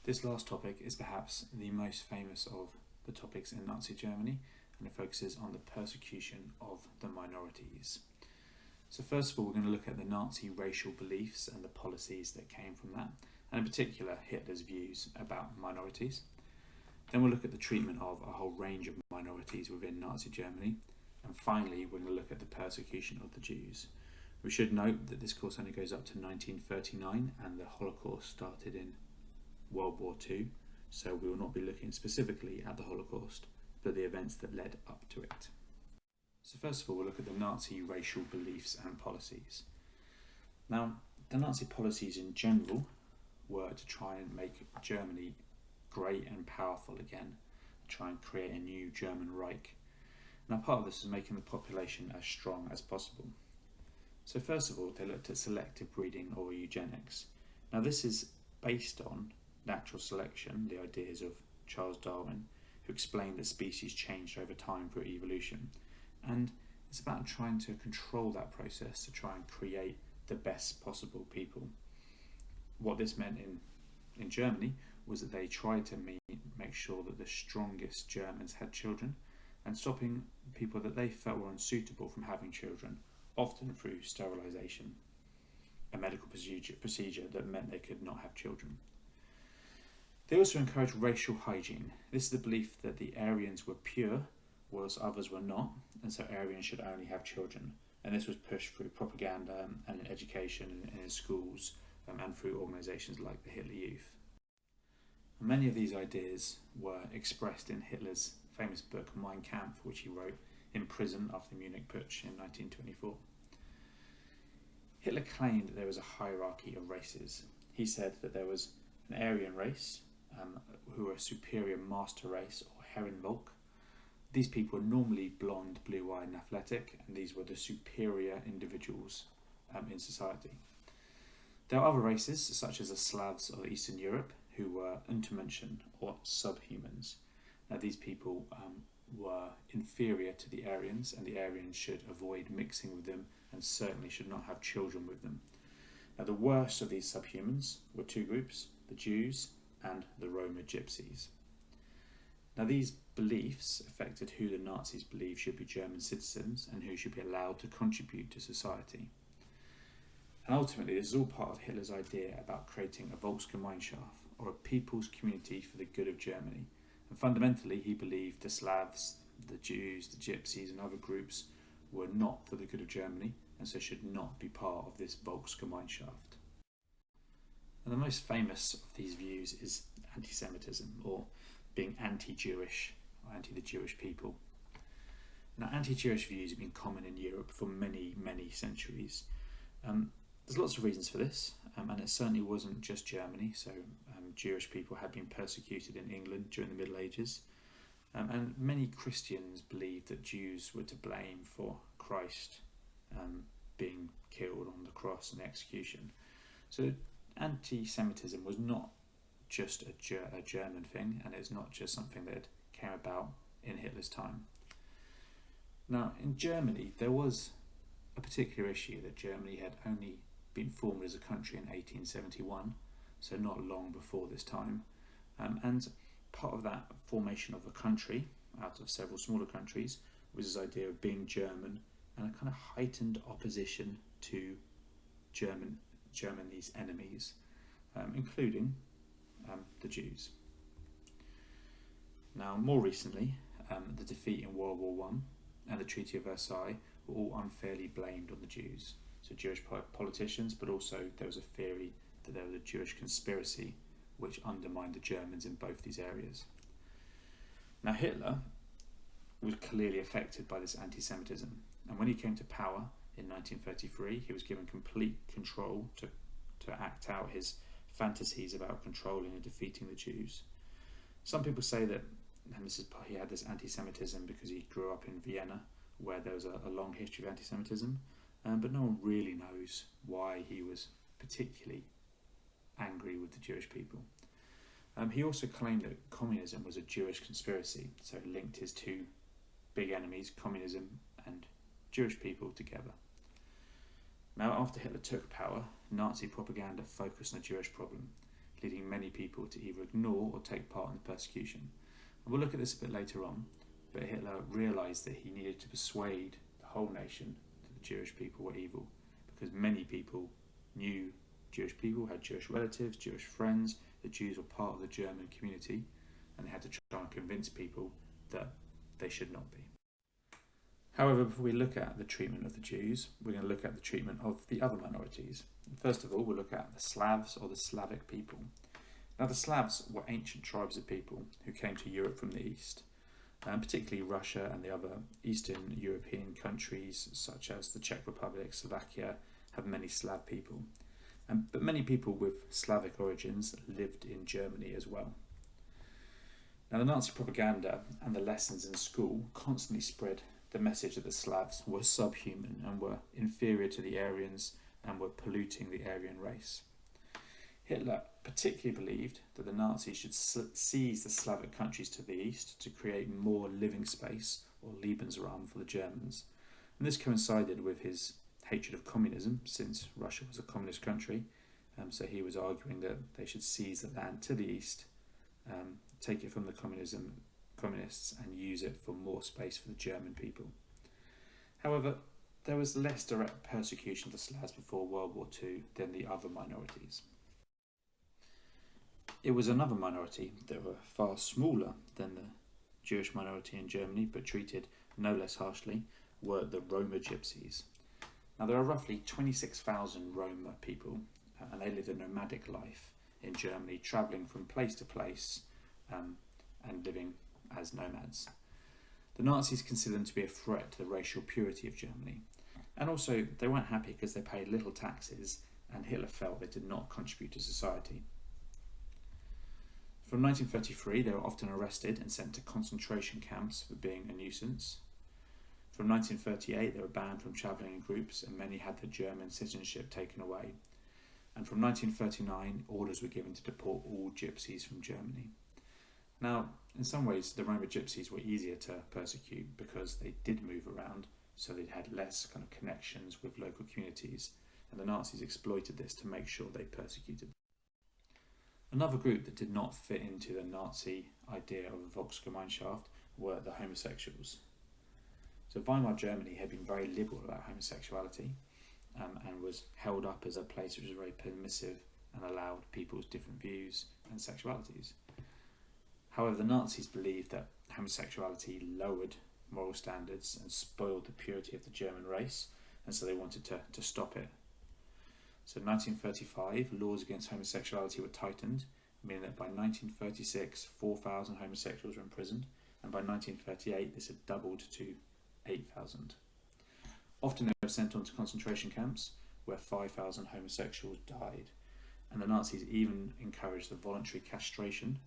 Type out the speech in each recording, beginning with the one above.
This last topic is perhaps the most famous of the topics in Nazi Germany, and it focuses on the persecution of the minorities. So first of all, we're going to look at the Nazi racial beliefs and the policies that came from that, and in particular Hitler's views about minorities. Then we'll look at the treatment of a whole range of minorities within Nazi Germany, and finally we're going to look at the persecution of the Jews. We should note that this course only goes up to 1939 and the Holocaust started in World War II, so we will not be looking specifically at the Holocaust, but the events that led up to it. So first of all, we'll look at the Nazi racial beliefs and policies. Now, the Nazi policies in general were to try and make Germany great and powerful again, try and create a new German Reich. Now, part of this is making the population as strong as possible. So first of all, they looked at selective breeding or eugenics. Now, this is based on natural selection, the ideas of Charles Darwin, who explained that species changed over time through evolution. And it's about trying to control that process to try and create the best possible people. What this meant in Germany was that they tried to make sure that the strongest Germans had children, and stopping people that they felt were unsuitable from having children, often through sterilization, a medical procedure that meant they could not have children. They also encouraged racial hygiene. This is the belief that the Aryans were pure, whilst others were not, and so Aryans should only have children. And this was pushed through propaganda and in education and in schools and through organisations like the Hitler Youth. And many of these ideas were expressed in Hitler's famous book Mein Kampf, which he wrote in prison after the Munich Putsch in 1924. Hitler claimed that there was a hierarchy of races. He said that there was an Aryan race, who were a superior master race or Herrenvolk. These people were normally blonde, blue-eyed and athletic, and these were the superior individuals in society. There are other races, such as the Slavs of Eastern Europe, who were Untermenschen or subhumans. Now, these people were inferior to the Aryans, and the Aryans should avoid mixing with them and certainly should not have children with them. Now, the worst of these subhumans were two groups, the Jews and the Roma Gypsies. Now, these beliefs affected who the Nazis believed should be German citizens and who should be allowed to contribute to society. And ultimately, this is all part of Hitler's idea about creating a Volksgemeinschaft, or a people's community for the good of Germany. And fundamentally, he believed the Slavs, the Jews, the Gypsies and other groups were not for the good of Germany and so should not be part of this Volksgemeinschaft. And the most famous of these views is anti-Semitism, or being anti-Jewish, or anti the Jewish people. Now, anti-Jewish views have been common in Europe for many, many centuries. There's lots of reasons for this, and it certainly wasn't just Germany. So Jewish people had been persecuted in England during the Middle Ages, and many Christians believed that Jews were to blame for Christ being killed on the cross and execution. So anti-Semitism was not just a German thing, and it's not just something that came about in Hitler's time. Now, in Germany, there was a particular issue that Germany had only been formed as a country in 1871, so not long before this time, and part of that formation of a country out of several smaller countries was this idea of being German and a kind of heightened opposition to Germany's enemies, including the Jews. Now, more recently, the defeat in World War I and the Treaty of Versailles were all unfairly blamed on the Jews. So Jewish politicians, but also there was a theory that there was a Jewish conspiracy which undermined the Germans in both these areas. Now, Hitler was clearly affected by this anti-Semitism, and when he came to power in 1933, he was given complete control to act out his fantasies about controlling and defeating the Jews. Some people say that he had this anti-Semitism because he grew up in Vienna, where there was a long history of anti-Semitism, but no one really knows why he was particularly angry with the Jewish people. He also claimed that communism was a Jewish conspiracy, so he linked his two big enemies, communism and Jewish people, together. Now, after Hitler took power, Nazi propaganda focused on the Jewish problem, leading many people to either ignore or take part in the persecution. And we'll look at this a bit later on, but Hitler realised that he needed to persuade the whole nation that the Jewish people were evil, because many people knew Jewish people, had Jewish relatives, Jewish friends, the Jews were part of the German community, and they had to try and convince people that they should not be. However, before we look at the treatment of the Jews, we're going to look at the treatment of the other minorities. First of all, we'll look at the Slavs, or the Slavic people. Now, the Slavs were ancient tribes of people who came to Europe from the east, and particularly Russia and the other Eastern European countries, such as the Czech Republic, Slovakia, have many Slav people. But many people with Slavic origins lived in Germany as well. Now, the Nazi propaganda and the lessons in school constantly spread the message that the Slavs were subhuman and were inferior to the Aryans and were polluting the Aryan race. Hitler particularly believed that the Nazis should seize the Slavic countries to the east to create more living space, or Lebensraum, for the Germans. And this coincided with his hatred of communism, since Russia was a communist country. So he was arguing that they should seize the land to the east, take it from the communists and use it for more space for the German people. However, there was less direct persecution of the Slavs before World War II than the other minorities. It was another minority that were far smaller than the Jewish minority in Germany, but treated no less harshly, were the Roma Gypsies. Now, there are roughly 26,000 Roma people, and they lived a nomadic life in Germany, travelling from place to place and living as nomads. The Nazis considered them to be a threat to the racial purity of Germany. And also, they weren't happy because they paid little taxes, and Hitler felt they did not contribute to society. From 1933, they were often arrested and sent to concentration camps for being a nuisance. From 1938, they were banned from travelling in groups, and many had their German citizenship taken away. And from 1939, orders were given to deport all gypsies from Germany. Now, in some ways, the Roma Gypsies were easier to persecute because they did move around, so they had less kind of connections with local communities, and the Nazis exploited this to make sure they persecuted them. Another group that did not fit into the Nazi idea of a Volksgemeinschaft were the homosexuals. So Weimar Germany had been very liberal about homosexuality, and was held up as a place which was very permissive and allowed people's different views and sexualities. However, the Nazis believed that homosexuality lowered moral standards and spoiled the purity of the German race, and so they wanted to stop it. So in 1935, laws against homosexuality were tightened, meaning that by 1936, 4,000 homosexuals were imprisoned, and by 1938, this had doubled to 8,000. Often they were sent on to concentration camps, where 5,000 homosexuals died, and the Nazis even encouraged the voluntary castration,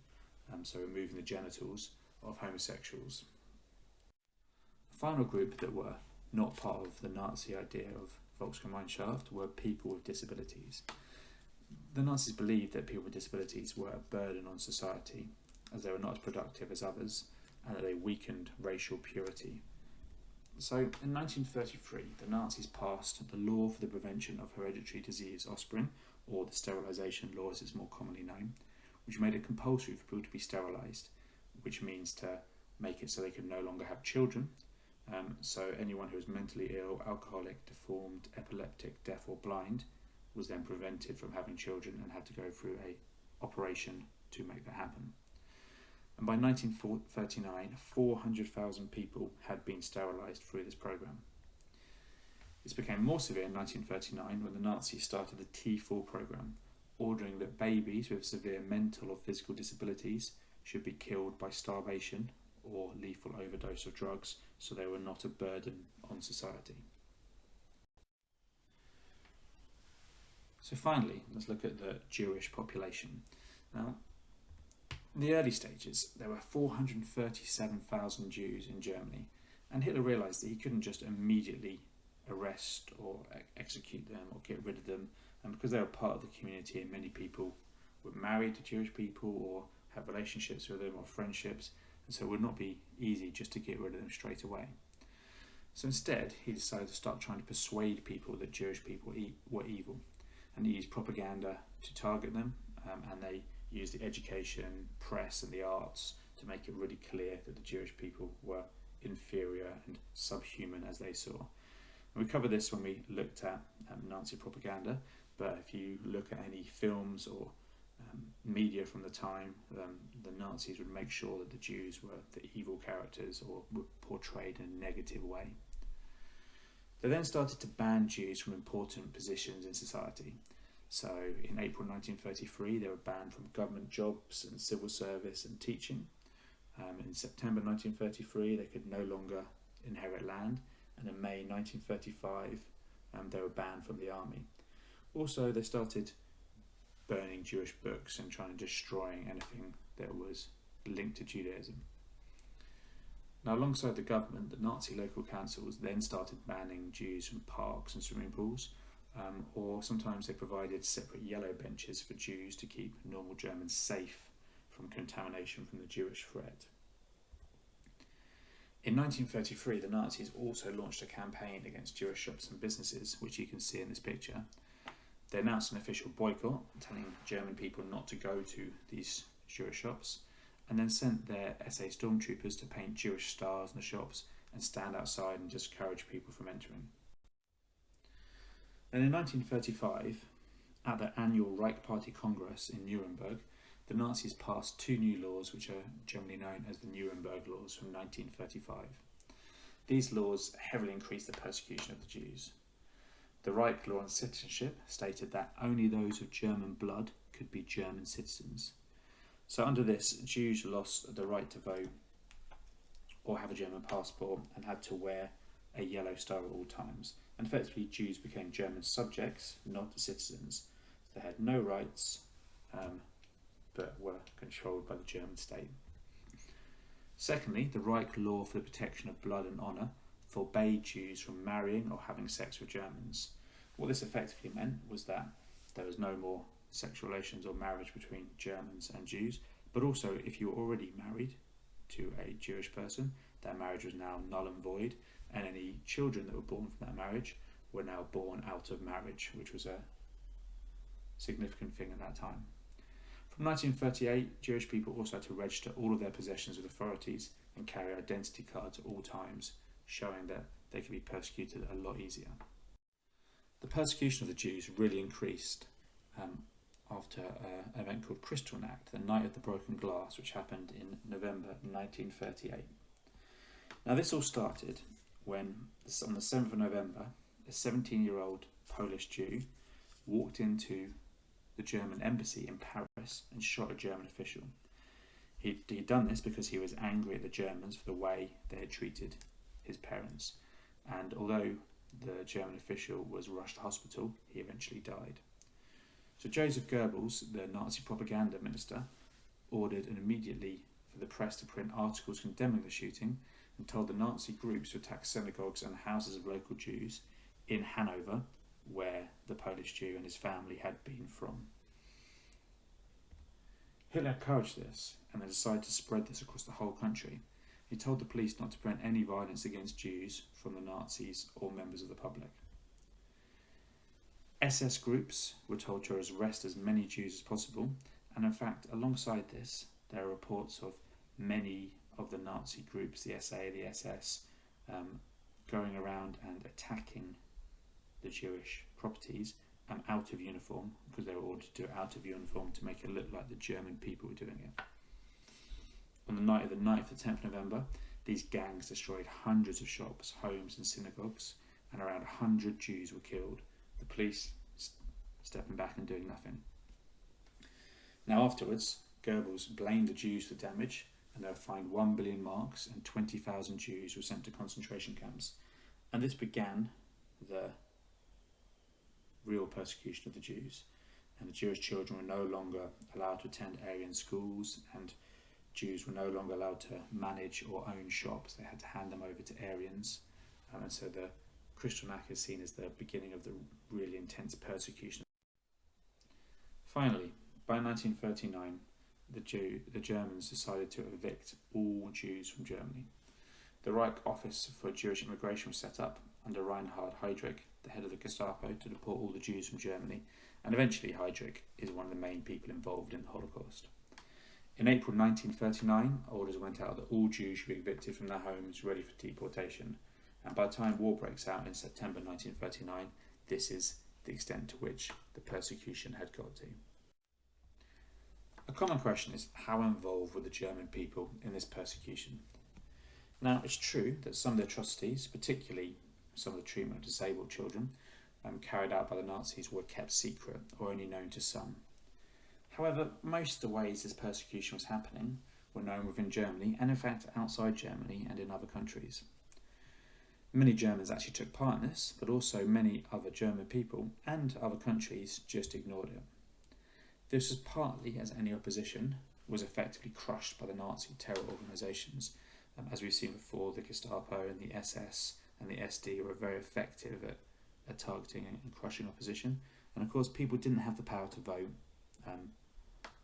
so removing the genitals, of homosexuals. The final group that were not part of the Nazi idea of Volksgemeinschaft were people with disabilities. The Nazis believed that people with disabilities were a burden on society, as they were not as productive as others, and that they weakened racial purity. So in 1933, the Nazis passed the Law for the Prevention of Hereditary Disease Offspring, or the Sterilization Law as it's more commonly known, which made it compulsory for people to be sterilised, which means to make it so they could no longer have children. So anyone who was mentally ill, alcoholic, deformed, epileptic, deaf or blind was then prevented from having children and had to go through an operation to make that happen. And by 1939, 400,000 people had been sterilised through this programme. This became more severe in 1939 when the Nazis started the T4 programme, ordering that babies with severe mental or physical disabilities should be killed by starvation or lethal overdose of drugs, so they were not a burden on society. So finally, let's look at the Jewish population. Now, in the early stages, there were 437,000 Jews in Germany, and Hitler realised that he couldn't just immediately arrest or execute them or get rid of them, and because they were part of the community and many people were married to Jewish people or have relationships with them or friendships, and so it would not be easy just to get rid of them straight away. So instead, he decided to start trying to persuade people that Jewish people were evil, and he used propaganda to target them, and they used the education, press and the arts to make it really clear that the Jewish people were inferior and subhuman as they saw. And we covered this when we looked at Nazi propaganda, but if you look at any films or media from the time, the Nazis would make sure that the Jews were the evil characters or were portrayed in a negative way. They then started to ban Jews from important positions in society. So in April 1933 they were banned from government jobs and civil service and teaching. In September 1933 they could no longer inherit land, and in May 1935 they were banned from the army. Also they started burning Jewish books and trying to destroying anything that was linked to Judaism. Now, alongside the government, the Nazi local councils then started banning Jews from parks and swimming pools, or sometimes they provided separate yellow benches for Jews to keep normal Germans safe from contamination from the Jewish threat. In 1933, the Nazis also launched a campaign against Jewish shops and businesses, which you can see in this picture. They announced an official boycott, telling German people not to go to these Jewish shops, and then sent their SA stormtroopers to paint Jewish stars in the shops and stand outside and discourage people from entering. Then in 1935, at the annual Reich Party Congress in Nuremberg, the Nazis passed two new laws which are generally known as the Nuremberg Laws from 1935. These laws heavily increased the persecution of the Jews. The Reich Law on citizenship stated that only those of German blood could be German citizens. So under this, Jews lost the right to vote or have a German passport and had to wear a yellow star at all times. And effectively, Jews became German subjects, not citizens. They had no rights, but were controlled by the German state. Secondly, the Reich Law for the protection of blood and honour forbade Jews from marrying or having sex with Germans. What this effectively meant was that there was no more sexual relations or marriage between Germans and Jews, but also if you were already married to a Jewish person, that marriage was now null and void, and any children that were born from that marriage were now born out of marriage, which was a significant thing at that time. From 1938, Jewish people also had to register all of their possessions with authorities and carry identity cards at all times, showing that they could be persecuted a lot easier. The persecution of the Jews really increased after an event called Kristallnacht, the Night of the Broken Glass, which happened in November 1938. Now this all started when, on the 7th of November, a 17-year-old Polish Jew walked into the German embassy in Paris and shot a German official. He'd done this because he was angry at the Germans for the way they had treated his parents, and although the German official was rushed to hospital, he eventually died. So Joseph Goebbels, the Nazi propaganda minister, ordered immediately for the press to print articles condemning the shooting and told the Nazi groups to attack synagogues and houses of local Jews in Hanover, where the Polish Jew and his family had been from. Hitler encouraged this and they decided to spread this across the whole country. He told the police not to prevent any violence against Jews from the Nazis or members of the public. SS groups were told to arrest as many Jews as possible, and in fact, alongside this, there are reports of many of the Nazi groups, the SA, the SS, going around and attacking the Jewish properties out of uniform, because they were ordered to do it out of uniform to make it look like the German people were doing it. On the night of the 9th to 10th November, these gangs destroyed hundreds of shops, homes and synagogues, and around 100 Jews were killed, the police stepping back and doing nothing. Now afterwards, Goebbels blamed the Jews for damage, and they were fined 1 billion marks, and 20,000 Jews were sent to concentration camps. And this began the real persecution of the Jews, and the Jewish children were no longer allowed to attend Aryan schools, and Jews were no longer allowed to manage or own shops. They had to hand them over to Aryans, and so the Kristallnacht is seen as the beginning of the really intense persecution. Finally, by 1939, the Germans decided to evict all Jews from Germany. The Reich Office for Jewish Immigration was set up under Reinhard Heydrich, the head of the Gestapo, to deport all the Jews from Germany, and eventually Heydrich is one of the main people involved in the Holocaust. In April 1939, orders went out that all Jews should be evicted from their homes ready for deportation, and by the time war breaks out in September 1939, this is the extent to which the persecution had got to. A common question is, how involved were the German people in this persecution? Now, it's true that some of the atrocities, particularly some of the treatment of disabled children, carried out by the Nazis were kept secret or only known to some. However, most of the ways this persecution was happening were known within Germany and in fact outside Germany and in other countries. Many Germans actually took part in this, but also many other German people and other countries just ignored it. This was partly as any opposition was effectively crushed by the Nazi terror organisations. As we've seen before, the Gestapo and the SS and the SD were very effective at targeting and crushing opposition. And of course, people didn't have the power to vote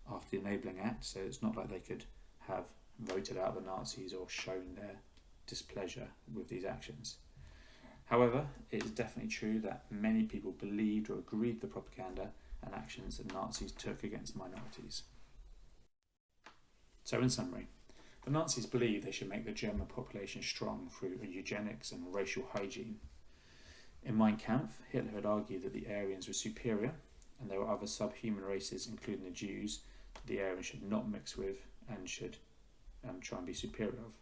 after the Enabling Act, so it's not like they could have voted out the Nazis or shown their displeasure with these actions. However, it is definitely true that many people believed or agreed with the propaganda and actions that Nazis took against minorities. So in summary, the Nazis believed they should make the German population strong through eugenics and racial hygiene. In Mein Kampf, Hitler had argued that the Aryans were superior and there were other subhuman races, including the Jews, that the Aryans should not mix with and should try and be superior of.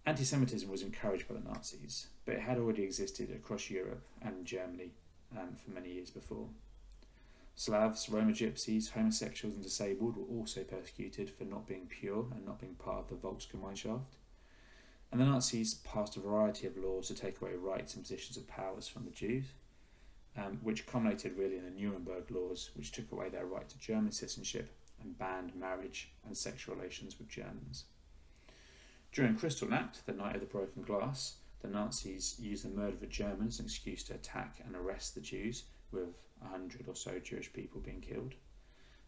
Anti-Semitism was encouraged by the Nazis, but it had already existed across Europe and Germany for many years before. Slavs, Roma Gypsies, homosexuals and disabled were also persecuted for not being pure and not being part of the Volksgemeinschaft. And the Nazis passed a variety of laws to take away rights and positions of powers from the Jews, which culminated really in the Nuremberg laws, which took away their right to German citizenship and banned marriage and sexual relations with Germans. During Kristallnacht, the night of the broken glass, the Nazis used the murder of a German as an excuse to attack and arrest the Jews, with 100 or so Jewish people being killed.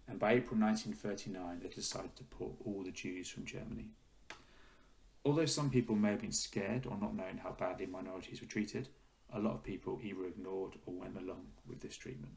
And by April 1939, they decided to deport all the Jews from Germany. Although some people may have been scared or not known how badly minorities were treated, a lot of people either ignored or went along with this treatment.